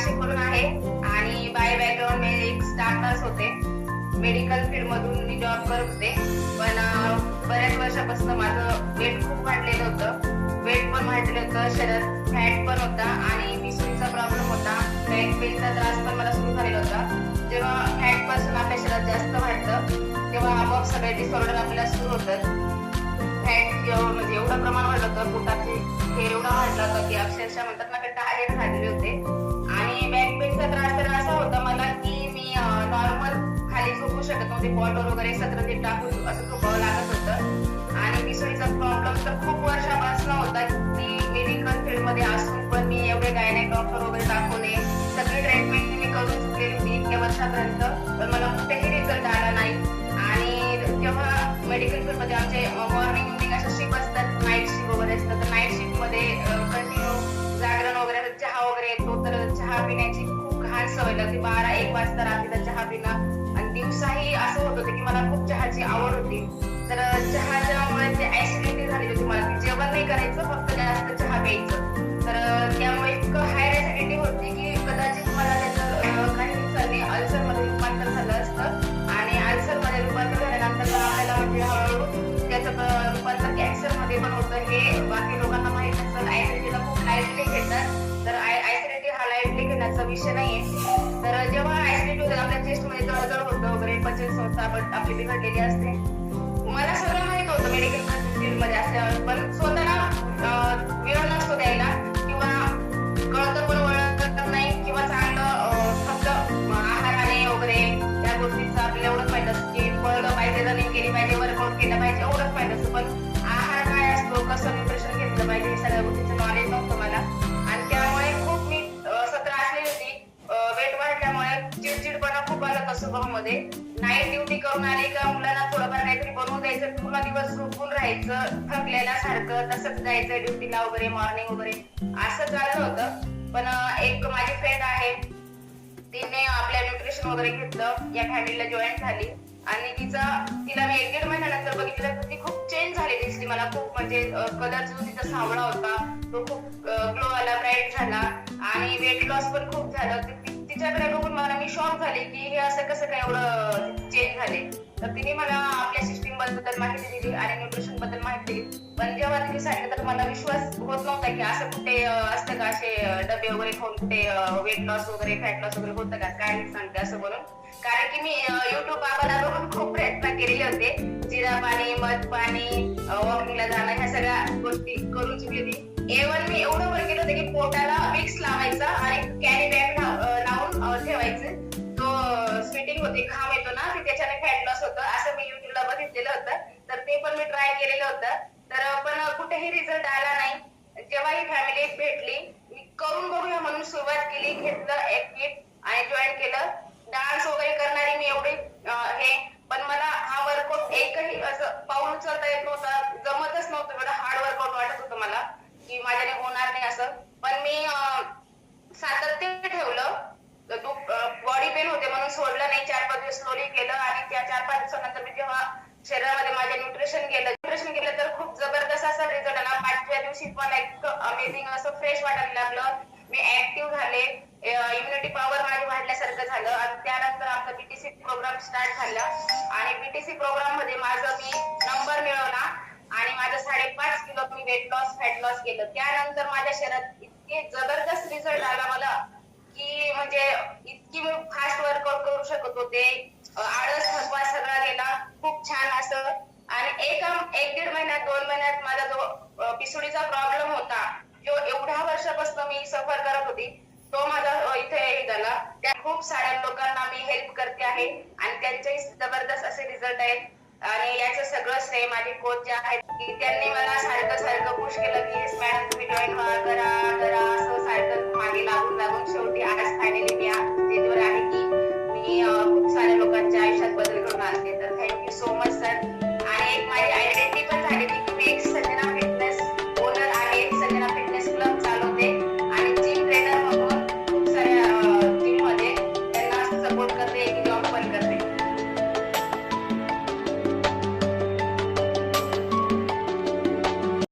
वर्षे करून आहे आणि बाय बॅकग्राऊंड मी एक स्टाफ नर्स होते. मेडिकल फील्ड मधून मी जॉब करत होते. पण बऱ्याच वर्षापासून माझं वेट खूप वाढलेलं होतं. वेट पण वाढलेलं होतं, शरीरात फॅट पण होता आणि पिसुरीचा प्रॉब्लेम होता. बॅक पेनचा त्रास पण मला सुरू झालेला होता. जेव्हा फॅट पासून आपल्या शरीरात जास्त वाढतं तेव्हा आपोआप सगळे डिसऑर्डर आपल्याला सुरू होतात. फॅट म्हणजे एवढं प्रमाण वाढलं होतं, पोटाचे हे एवढा वाढला होता की अक्षरशः म्हणतात ना ते टायर झालेले होते. आणि बॅक पेनचा त्रास तर असा होता मला की मी नॉर्मल खाली झोपू शकत नव्हते. पॉटवर वगैरे सतत टाकून असं झोपावं लागत होतं. आणि पिसोडीचा प्रॉब्लेम तर खूप वर्षापासून होता की मेडिकल फील्ड मध्ये असून पण मी एवढे गायनेक डॉक्टर वगैरे दाखवले, सगळी ट्रीटमेंट मी करून चुकलेली होती इतक्या वर्षापर्यंत, पण मला कुठेही रिझल्ट आला नाही. आणि जेव्हा मेडिकल फील्ड मध्ये आमचे मॉर्निंग अशा शिफ्ट असतात, नाईट शिफ्ट वगैरे असतात, तर नाईट शिफ्ट मध्ये कंटिन्यू जागरण वगैरे, चहा वगैरे येतो, तर चहा पिण्याची खूप घाण सवय लागली. 12-1 वाजता रात्रीचा चहा पिणं आणि दिवसाही असं होत होतं की मला खूप चहाची आवड होती. तर चहाच्यामुळे ते ऍसिडिटी झाली होती. मला जेवण नाही करायचं, फक्त जास्त चहा प्यायचं. तर त्यामुळे इतकं हाय ऍसिडिटी होती की कदाचित मला त्याचं काही दिवसांनी अल्सर मध्ये रूपांतर झालं असतं. आणि अल्सर मध्ये रूपांतर झाल्यानंतर आपल्याला म्हणजे हळूहळू त्याचं रूपांतर कॅन्सर मध्ये पण होतं. हे बाकी लोकांना माहित नसतं. ऍसिडिटीला खूप लाईटली घेतात, तर ऍसिडिटी हा लाईटली घेण्याचा विषय नाहीये. तर जेव्हा ऍसिडिटी होते आपल्या चेस्ट मध्ये जळजळ होतं वगैरे, पचन संस्था आपली बिघडलेली असते. मला सगळं माहित होतं मेडिकल फील्ड मध्ये असल्यावर, पण स्वतःला वेळ नसतो द्यायला किंवा कळतं पण ओळखत नाही किंवा चांगलं फक्त आहाराने वगैरे त्या गोष्टीचं आपल्याला एवढंच माहित असतं की पळलं पाहिजे, रनिंग केली पाहिजे, वर्कआउट केलं पाहिजे, एवढंच माहित असतं. पण आहार काय असतो, कसं न्यूट्रिशन घेतलं पाहिजे, हे सगळ्या गोष्टीचं नॉलेज नव्हतं मला. आणि त्यामुळे खूप मी त्रासलेली होती. वेट वाढल्यामुळे चिडचिडपणा खूप आला होता स्वभावामध्ये. नाईट ड्युटी करून आली का मुलांना थोडंफार काहीतरी बनवून द्यायचं, पूर्ण दिवस झोपून राहायचं, थकलेल्या सारखं तसंच जायचं ड्युटीला वगैरे, मॉर्निंग वगैरे असं चाललं होतं. पण एक माझी फ्रेंड आहे, तिने आपल्या न्यूट्रिशन वगैरे घेतलं, या फॅमिलीला जॉईन झाली आणि तिला मी 1-1.5 महिन्यानंतर बघितलं तर ती खूप चेंज झाली दिसली मला. खूप म्हणजे कलर जो तिचा सावळा होता तो खूप ग्लो आला, ब्राईट झाला आणि वेट लॉस पण खूप झालं. तिच्याकडे बघून मला मी शॉक झाले की हे असं कसं काय एवढं चेंज झाले. तर तिने मला आपल्या सिस्टीम बद्दल माहिती दिली आणि न्यूट्रिशन बद्दल माहिती दिली. पण जेव्हा तिने सांगितलं तर मला विश्वास होत नव्हता की असं कुठे असतं का, असे डबे वगैरे खाऊन कुठे वेट लॉस वगैरे, फॅट लॉस वगैरे होतं का, काय सांगते असं बोलून. कारण की मी युट्यूब बाबाला बघून खूप प्रयत्न केलेले होते. जिरा पाणी, मध पाणी, वॉकिंगला जाणं, ह्या सगळ्या गोष्टी करून चुकली होती. एव्हन मी एवढं पण केलं होतं की पोटाला विक्स लावायचा आणि कॅरी बॅग लावून ठेवायचे. तो स्वेटिंग होते, घाम येतो ना, त्याच्याने फॅट लॉस होतं, असं मी युट्यूबला बघितलेलं होतं. तर ते पण मी ट्राय केलेलं होतं. तर पण कुठेही रिझल्ट आला नाही. जेव्हा ही फॅमिली भेटली, मी करून बघूया म्हणून सुरुवात केली, घेतलं एक किट आणि जॉईन केलं. डान्स वगैरे करणारी मी एवढी हे, पण मला हा वर्कआउट एकही असं पाऊल उचलता येत नव्हता, जमतच नव्हतं. एवढं हार्ड वर्कआउट वाटत होतं मला की माझ्याने होणार नाही असं. पण मी सातत्य ठेवलं. बॉडी पेन होते म्हणून सोडलं नाही, 4-5 दिवस स्लोली केलं आणि त्या 4-5 दिवसानंतर मी जेव्हा शरीरामध्ये माझे न्यूट्रिशन केलं तर खूप जबरदस्त असा रिझल्ट आला. 5व्या दिवशी मला इतकं अमेझिंग असं फ्रेश वाटायला लागलं. मी ऍक्टिव्ह झाले, इम्युनिटी पॉवर माझी वाढल्यासारखं झालं. आणि त्यानंतर आमचा बीटीसी प्रोग्राम स्टार्ट झाला आणि बीटीसी प्रोग्राम मध्ये माझं मी नंबर मिळवला आणि माझं 5.5 किलो मी वेट लॉस, फॅट लॉस केलं. त्यानंतर माझ्या शरीरात इतके जबरदस्त रिझल्ट आला मला की म्हणजे इतकी मी फास्ट वर्कआउट करू शकत होते. आळस थकवा सगळा गेला, खूप छान असं. आणि 1-1.5 महिन्यात, 2 महिन्यात माझा जो पिसुडीचा प्रॉब्लेम होता, जो एवढ्या वर्षापासून मी सफर करत होती, तो माझा इथे झाला. त्या खूप साऱ्या लोकांना मी हेल्प करते आहे आणि त्यांचेही जबरदस्त असे रिझल्ट आहेत. आणि याचं सगळं श्रेय माझे कोच जे आहेत की त्यांनी मला सारखं पुश केलं की मॅडम तुम्ही जॉईन व्हा, करा,